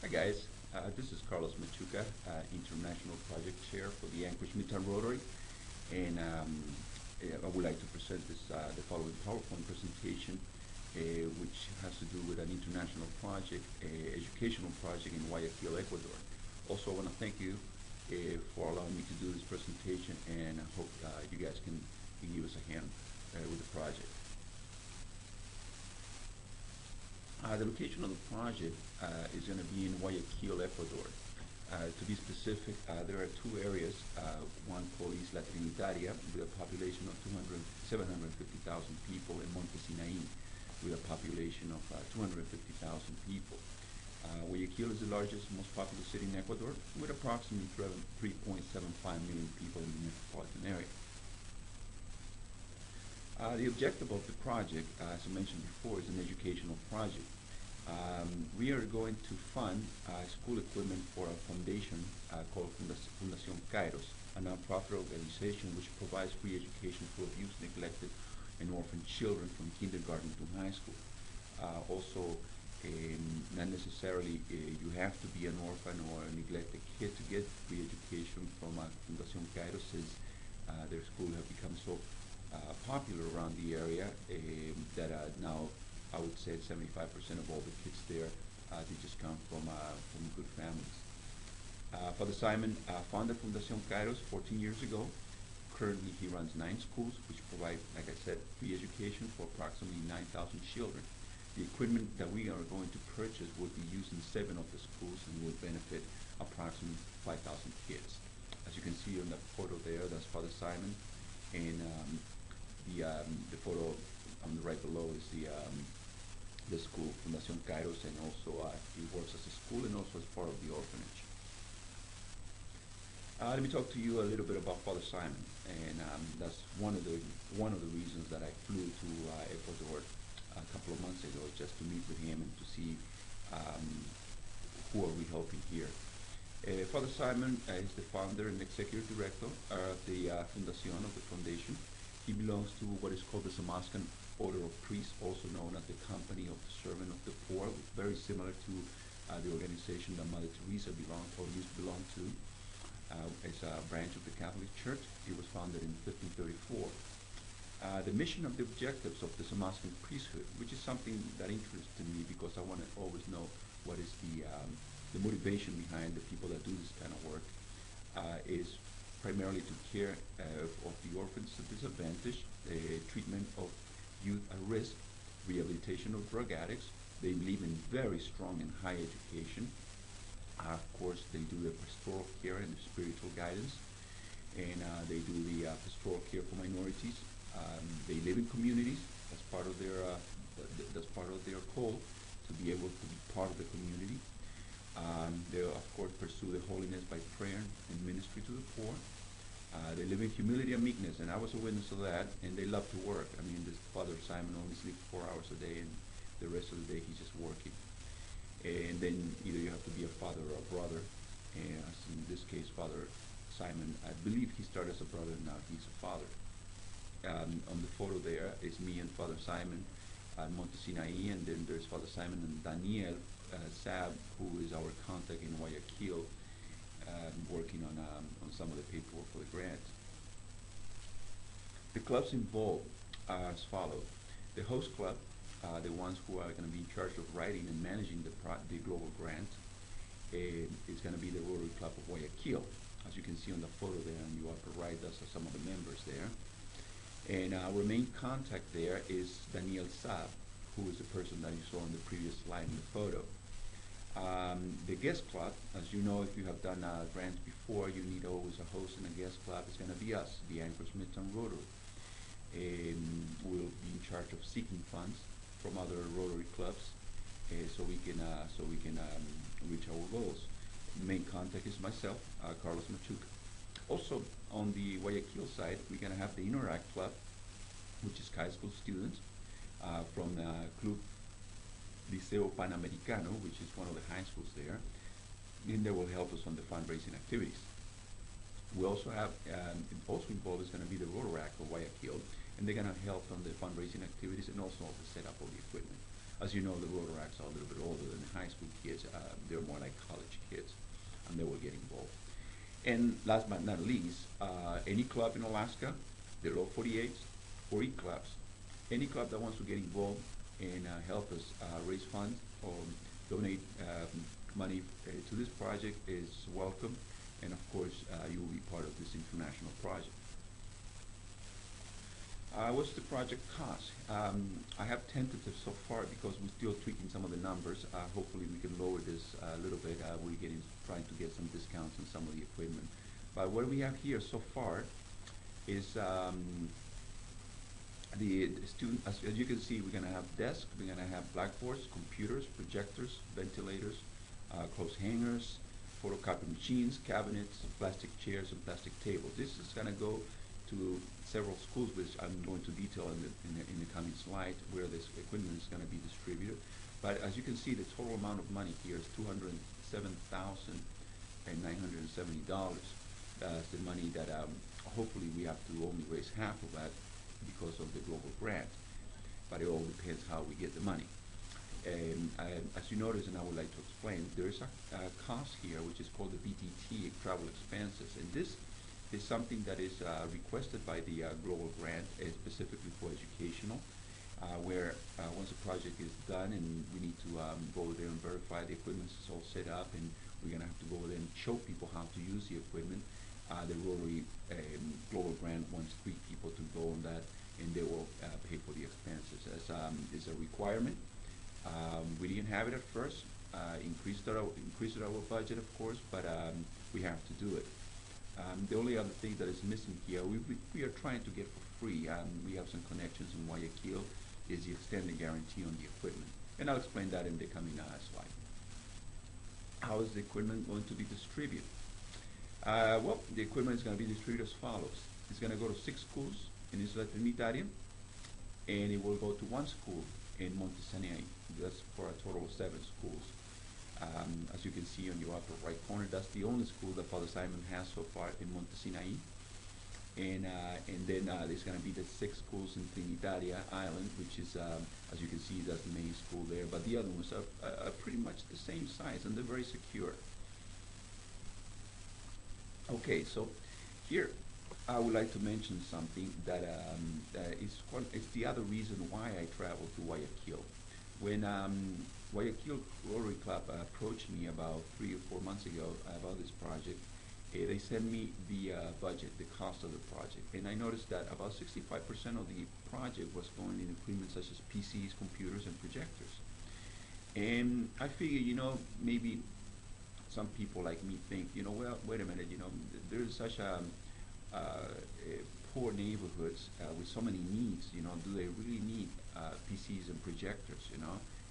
Hi guys, this is Carlos Machuca, International Project Chair for the Anchorage Midtown Rotary, and I would like to present the following PowerPoint presentation, which has to do with an international project, educational project in Guayaquil, Ecuador. Also, I want to thank you for allowing me to do this presentation, and I hope you guys can give us a hand with the project. The location of the project is going to be in Guayaquil, Ecuador. To be specific, there are two areas, one called Isla Trinitaria with a population of 750,000 people, and Monte Sinaí with a population of 250,000 people. Guayaquil is the largest, most populous city in Ecuador with approximately 3.75 million people in the metropolitan area. The objective of the project, as I mentioned before, is an educational project. We are going to fund school equipment for a foundation called Fundación Kairos, a nonprofit organization which provides free education for abused, neglected, and orphaned children from kindergarten to high school. Also, not necessarily you have to be an orphan or a neglected kid to get free education from Fundación Kairos, since their school have become so popular around the area that now I would say 75% of all the kids there they just come from good families. Father Simon founded Fundación Kairos 14 years ago. Currently, he runs 9 schools, which provide, like I said, free education for approximately 9,000 children. The equipment that we are going to purchase will be used in 7 of the schools and will benefit approximately 5,000 kids. As you can see on the photo there, that's Father Simon, and the photo on the right below is the school, Fundación Kairos, and also he works as a school and also as part of the orphanage. Let me talk to you a little bit about Father Simon, and that's one of the reasons that I flew to Ecuador a couple of months ago, just to meet with him and to see who are we helping here. Father Simon is the founder and executive director of the Fundación, of the foundation. He belongs to what is called the Samascan Order of Priests, also known as the Company of the Servant of the Poor, very similar to the organization that Mother Teresa belonged or used to belong to. It's a branch of the Catholic Church. It was founded in 1534. The mission of the objectives of the Samascan priesthood, which is something that interested me because I want to always know what is the motivation behind the people that do this kind of work, is primarily to care of the orphans at disadvantage, treatment of youth at risk, rehabilitation of drug addicts. They believe in very strong and high education. Of course, they do the pastoral care and the spiritual guidance, and they do the pastoral care for minorities. They live in communities. That's part of their call, to be able to be part of the community. They, of course, pursue the holiness by prayer and ministry to the poor. They live in humility and meekness, and I was a witness of that, and they love to work. I mean, this Father Simon only sleeps 4 hours a day, and the rest of the day he's just working. And then either you have to be a father or a brother, and as in this case, Father Simon, I believe he started as a brother, and now he's a father. On the photo there is me and Father Simon at Monte Sinaí, and then there's Father Simon and Daniel Sab, who is our contact in Guayaquil, working on some of the paperwork for the grant. The clubs involved are as follows. The host club, the ones who are going to be in charge of writing and managing the global grant, is going to be the Rotary Club of Guayaquil. As you can see on the photo there on the upper right, those are some of the members there. And our main contact there is Daniel Saab, who is the person that you saw on the previous slide in the photo. The guest club, as you know, if you have done grants before, you need always a host and a guest club. It's going to be us, the Anchorage Midtown Rotary. We'll be in charge of seeking funds from other Rotary clubs, so we can reach our goals. The main contact is myself, Carlos Machuca. Also, on the Guayaquil side, we're going to have the Interact Club, which is high school students from Club Liceo Panamericano, which is one of the high schools there, and they will help us on the fundraising activities. We also have, also involved is going to be the Rotaract of Guayaquil, and they're going to help on the fundraising activities and also the setup of the equipment. As you know, the Rotaracts are a little bit older than the high school kids. they're more like college kids, and they will get involved. And last but not least, any club in Alaska, the low 48s, or E-clubs, any club that wants to get involved and help us raise funds or donate money to this project is welcome. And of course, you will be part of this international project. What's the project cost? I have tentative so far because we're still tweaking some of the numbers. Hopefully we can lower this a little bit. We're trying to get some discounts on some of the equipment. But what we have here so far is the student, as you can see, we're going to have desks, we're going to have blackboards, computers, projectors, ventilators, clothes hangers, photocopy machines, cabinets, plastic chairs, and plastic tables. This is going to go to several schools, which I'm going to detail in the coming slide, where this equipment is going to be distributed. But as you can see, the total amount of money here is $207,970. That's the money that hopefully we have to only raise half of that because of the global grant. But it all depends how we get the money. And as you notice, and I would like to explain, there is a cost here which is called the BTT, travel expenses, and this is something that is requested by the global grant, specifically for educational, where once a project is done and we need to go there and verify the equipment is all set up, and we're going to have to go there and show people how to use the equipment. The Rotary Global Grant wants 3 people to go on that, and they will pay for the expenses. As is a requirement. We didn't have it at first. Increased our budget, of course, but we have to do it. The only other thing that is missing here, we are trying to get for free. We have some connections in Guayaquil, is the extended guarantee on the equipment. And I'll explain that in the coming slide. How is the equipment going to be distributed? Well, the equipment is going to be distributed as follows. It's going to go to 6 schools in Isla Trinitaria, and it will go to 1 school in Monte Sinai. That's for a total of 7 schools. As you can see on your upper right corner, that's the only school that Father Simon has so far in Monte Sinai. And then there's going to be the 6 schools in Trinitaria Island, which is, as you can see, that's the main school there. But the other ones are pretty much the same size, and they're very secure. Okay, so here I would like to mention something that it's the other reason why I traveled to Guayaquil. When Guayaquil Rotary Club approached me about 3 or 4 months ago about this project, they sent me the budget, the cost of the project, and I noticed that about 65% of the project was going in equipment such as PCs, computers, and projectors. And I figured, maybe some people like me think, well, wait a minute, there's such a poor neighborhoods with so many needs, do they really need PCs and projectors,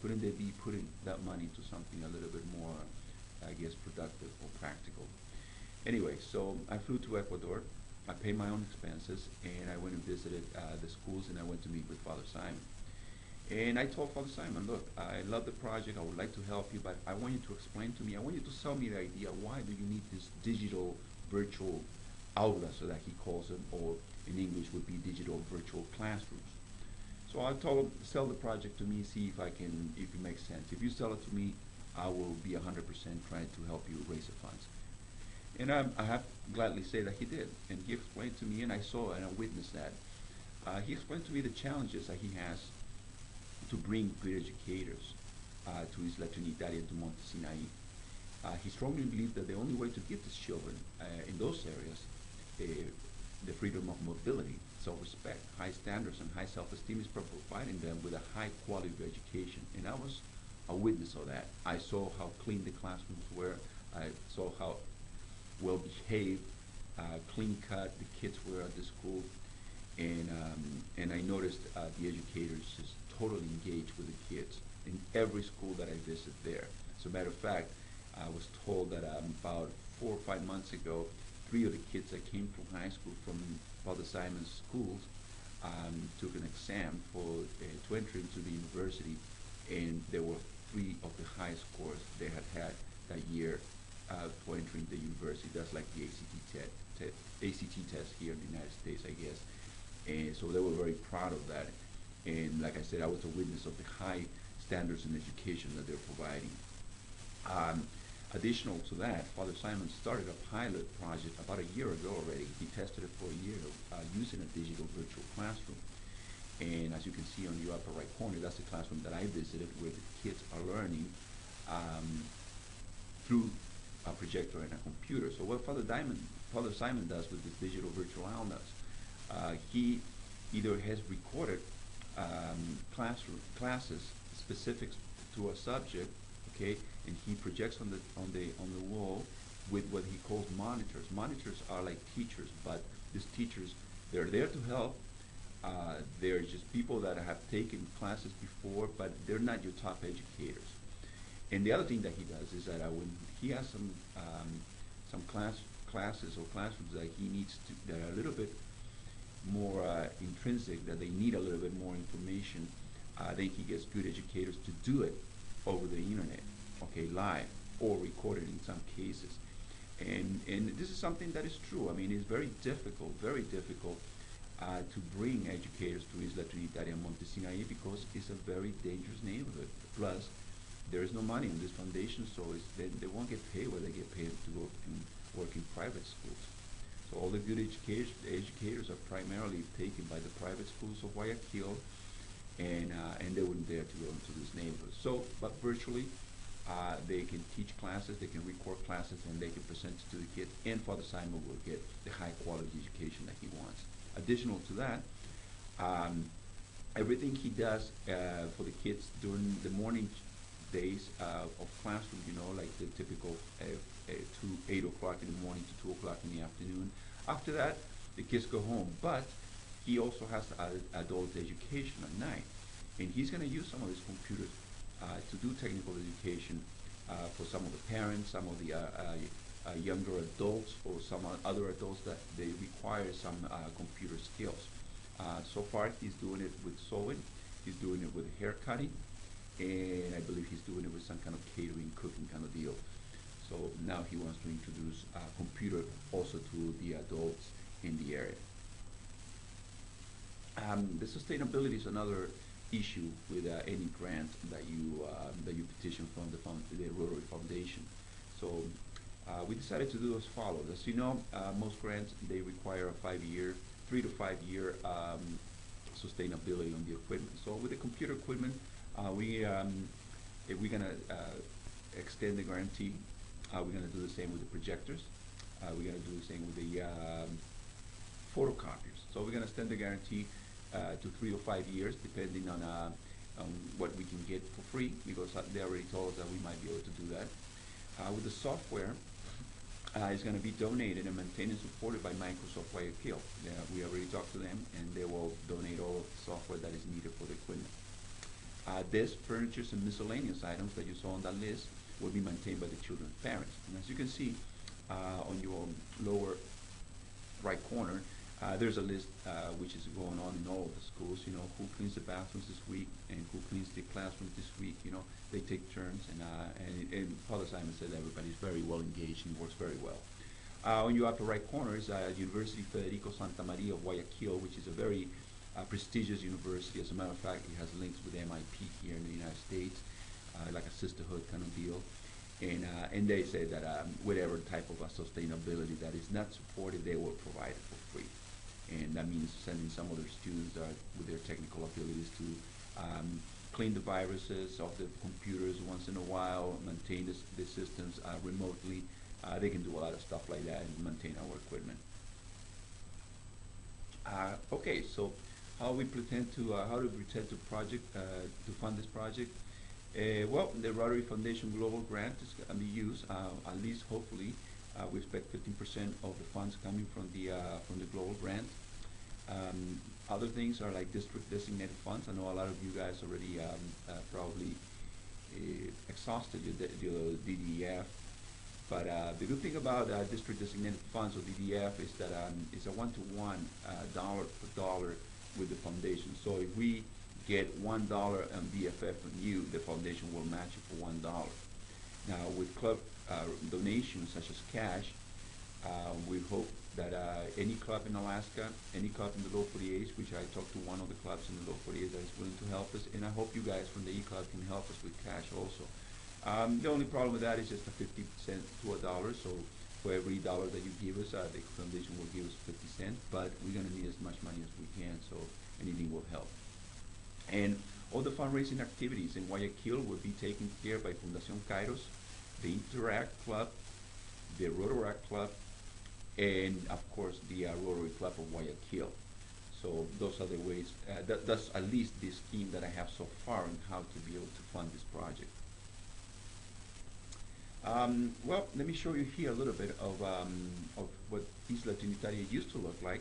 Couldn't they be putting that money to something a little bit more, I guess, productive or practical? Anyway, so I flew to Ecuador, I paid my own expenses, and I went and visited the schools, and I went to meet with Father Simon. And I told Father Simon, look, I love the project, I would like to help you, but I want you to explain to me, I want you to sell me the idea, why do you need this digital virtual aula, so that he calls them, or in English would be digital virtual classrooms. So I told him, sell the project to me, see if it makes sense. If you sell it to me, I will be 100% trying to help you raise the funds. And I have to gladly say that he did. And he explained to me, and I saw and I witnessed that. He explained to me the challenges that he has to bring good educators to Isla Trinitaria and to Monte Sinai. He strongly believed that the only way to give these children in those areas the freedom of mobility, self-respect, high standards, and high self-esteem is providing them with a high quality of education. And I was a witness of that. I saw how clean the classrooms were. I saw how well behaved, clean-cut the kids were at the school. And I noticed the educators just totally engaged with the kids in every school that I visited there. As a matter of fact, I was told that about 4 or 5 months ago, 3 of the kids that came from high school from Father Simon's schools took an exam to enter into the university, and there were 3 of the highest scores they had that year for entering the university. That's like the ACT test here in the United States, I guess. And so they were very proud of that. And like I said, I was a witness of the high standards in education that they're providing. Um, Additional to that, Father Simon started a pilot project about a year ago already. He tested it for a year using a digital virtual classroom. And as you can see on your upper right corner, that's the classroom that I visited where the kids are learning um, through a projector and a computer. So what Father Simon does with this digital virtual almas, he either has recorded classes specific to a subject, okay, and he projects on the wall with what he calls monitors. Monitors are like teachers, but these teachers, they're there to help. They're just people that have taken classes before, but they're not your top educators. And the other thing that he does is that when he has some classes or classrooms that he needs to that are a little bit more intrinsic, that they need a little bit more information, then he gets good educators to do it over the internet, okay, live or recorded in some cases. And this is something that is true. I mean, it's very difficult to bring educators to Isla Trinitaria and Montesinaí because it's a very dangerous neighborhood. Plus, there is no money in this foundation, so they won't get paid what they get paid to go and work in private schools. So all the good educators are primarily taken by the private schools of Guayaquil, and they wouldn't dare to go into this neighborhood. So, but virtually, they can teach classes, they can record classes, and they can present it to the kids, and Father Simon will get the high quality education that he wants. Additional to that, everything he does for the kids during the morning days of classroom, like the typical 8 o'clock in the morning to 2 o'clock in the afternoon. After that, the kids go home, but he also has adult education at night, and he's going to use some of his computers to do technical education for some of the parents, some of the younger adults, or some other adults that they require some computer skills. So far, he's doing it with sewing, he's doing it with hair cutting, and I believe he's doing it with some kind of catering, cooking kind of deal. So now he wants to introduce computer also to the adults in the area. The sustainability is another issue with any grant that you petition from the Rotary Foundation. So we decided to do as follows. As you know, most grants they require a 3 to 5 year sustainability on the equipment. So with the computer equipment, if we're gonna extend the guarantee, we're gonna do the same with the projectors. We're gonna do the same with the photocopiers. So we're gonna extend the guarantee to 3 or 5 years, depending on what we can get for free, because they already told us that we might be able to do that. With the software, it's going to be donated and maintained and supported by Microsoft Guayaquil. We already talked to them, and they will donate all of the software that is needed for the equipment. This, furnitures, and miscellaneous items that you saw on that list will be maintained by the children's parents. And as you can see on your lower right corner, there's a list which is going on in all of the schools. Who cleans the bathrooms this week and who cleans the classrooms this week. They take turns, and Father Simon said that everybody's very well engaged and works very well. On your upper right corner is University Federico Santa Maria of Guayaquil, which is a very prestigious university. As a matter of fact, it has links with MIT here in the United States, like a sisterhood kind of deal. And they say that whatever type of sustainability that is not supported, they will provide it for free. And that means sending some of their students with their technical abilities to clean the viruses of the computers once in a while, maintain the systems remotely. They can do a lot of stuff like that and maintain our equipment. Okay, so how do we pretend to fund this project? Well, the Rotary Foundation Global Grant is going to be used. At least, hopefully, we expect 15% of the funds coming from the global grant. Other things are like district designated funds. I know a lot of you guys already probably exhausted your DDF, but the good thing about district designated funds or DDF is that it's a one-to-one, dollar for dollar with the foundation. So if we get $1 on DFF from you, the foundation will match it for $1. Now with club donations such as cash, we hope that any club in Alaska, any club in the low 48s, which I talked to one of the clubs in the low 48s that is willing to help us, and I hope you guys from the E-Club can help us with cash also. The only problem with that is just a 50 cent to a dollar. So for every dollar that you give us, the foundation will give us 50 cents. But we're going to need as much money as we can, so anything will help. And all the fundraising activities in Guayaquil will be taken care by Fundación Kairos, the Interact Club, the Rotaract Club, and of course the Rotary Club of Guayaquil. So those are the ways, that's at least the scheme that I have so far on how to be able to fund this project. Well, let me show you here a little bit of what Isla Trinitaria used to look like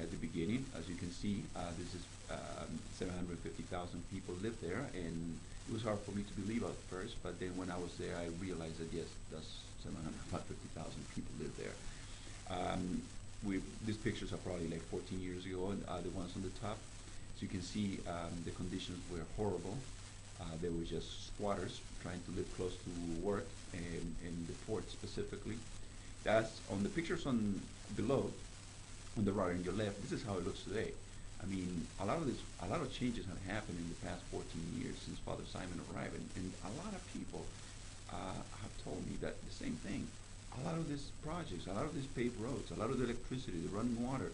at the beginning. As you can see, this is 750,000 people live there, and it was hard for me to believe at first, but then when I was there, I realized that yes, that's 750,000 people live there. These pictures are probably like 14 years ago, and the ones on the top. So you can see the conditions were horrible. They were just squatters trying to live close to work and in the port specifically. That's on the pictures on below, on the right and your left. This is how it looks today. I mean, a lot of changes have happened in the past 14 years since Father Simon arrived, and a lot of people have told me that the same thing. A lot of these projects, a lot of these paved roads, a lot of the electricity, the running water,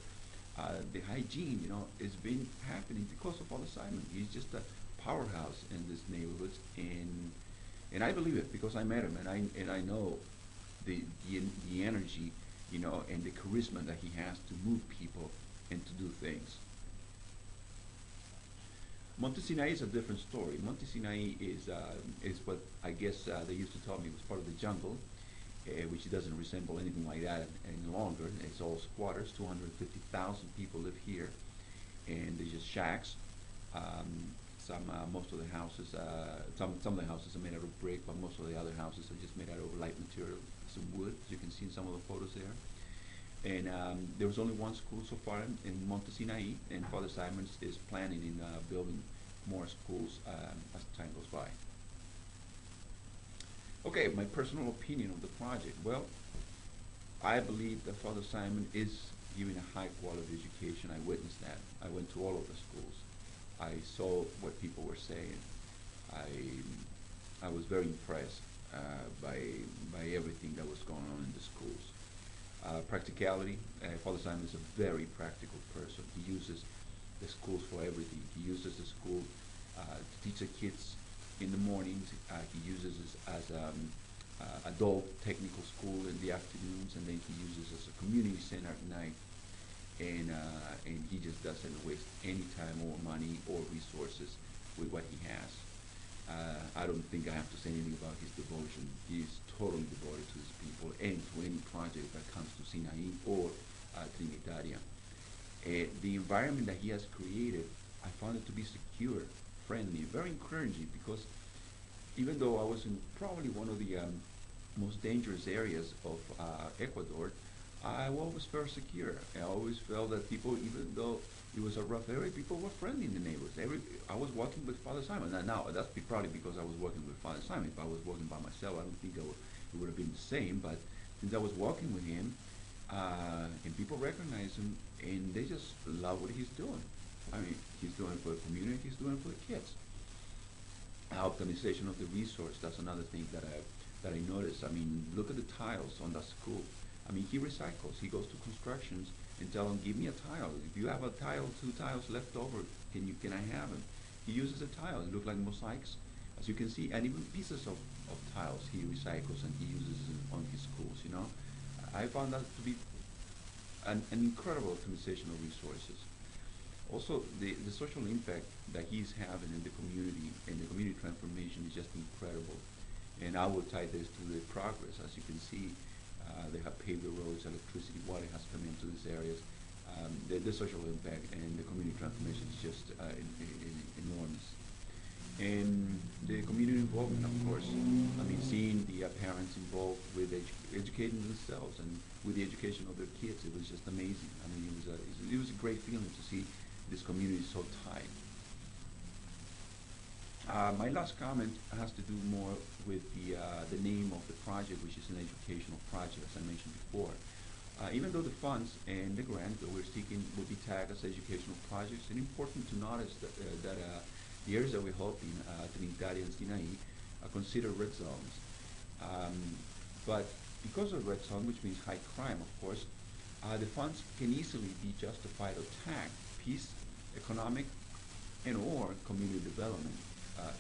the hygiene, it's been happening because of Father Simon. He's just a powerhouse in this neighborhoods, and I believe it because I met him, and I know the energy, and the charisma that he has to move people and to do things. Monte Sinai is a different story. Monte Sinai is what I guess they used to tell me was part of the jungle, which doesn't resemble anything like that any longer. It's all squatters. 250,000 people live here, and they're just shacks. Most of the houses, some of the houses are made out of brick, but most of the other houses are just made out of light material, some wood, as you can see in some of the photos there. And there was only one school so far in Monte Sinai, and Father Simon is planning in building more schools as time goes by. Okay, my personal opinion of the project. Well, I believe that Father Simon is giving a high quality education. I witnessed that. I went to all of the schools. I saw what people were saying. I was very impressed by everything that was going on in the schools. Practicality. Father Simon is a very practical person. He uses the schools for everything. He uses the school to teach the kids in the mornings. He uses it as adult technical school in the afternoons, and then he uses it as a community center at night. And he just doesn't waste any time or money or resources with what he has. I don't think I have to say anything about his devotion. He's totally devoted to his people and to any project that comes to Sinai or Trinitaria. The environment that he has created, I found it to be secure, friendly, very encouraging, because even though I was in probably one of the most dangerous areas of Ecuador, I always felt secure. I always felt that people, even though it was a rough area, people were friendly in the neighborhoods. I was walking with Father Simon. Now that's probably because I was walking with Father Simon. If I was walking by myself, I don't think it would have been the same. But since I was walking with him, and people recognize him, and they just love what he's doing. I mean, he's doing it for the community. He's doing it for the kids. Optimization of the resource. That's another thing that I noticed. I mean, look at the tiles on that school. I mean, he recycles. He goes to constructions and tell them, give me a tile. If you have a tile, 2 tiles left over, can I have them? He uses a tile. It looks like mosaics, as you can see, and even pieces of tiles he recycles and he uses on his schools. I found that to be an incredible optimization of resources. Also, the social impact that he's having in the community and the community transformation is just incredible. And I will tie this to the progress. As you can see, they have paved the roads, electricity, water has come into these areas. The social impact and the community transformation is just enormous. And the community involvement, of course. I mean, seeing the parents involved with educating themselves and with the education of their kids, it was just amazing. I mean, it was a great feeling to see this community so tight. My last comment has to do more with the name of the project, which is an educational project, as I mentioned before. Even though the funds and the grant that we're seeking will be tagged as educational projects, it's important to notice that the areas that we help in Trinitaria and Sinai considered red zones. Um, but because of red zone, which means high crime, of course, the funds can easily be justified or tagged peace, economic, and or community development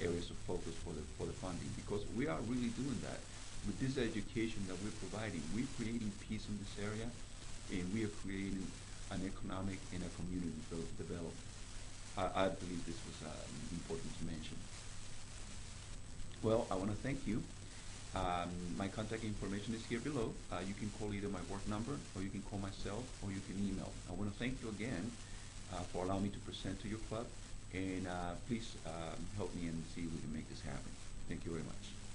areas of focus for the funding, because we are really doing that with this education that we're providing. We're creating peace in this area, and we are creating an economic and a community development. I believe this was important to mention. Well, I want to thank you. My contact information is here below. You can call either my work number, or you can call myself, or you can email. I want to thank you again for allowing me to present to your club, and please help me and see if we can make this happen. Thank you very much.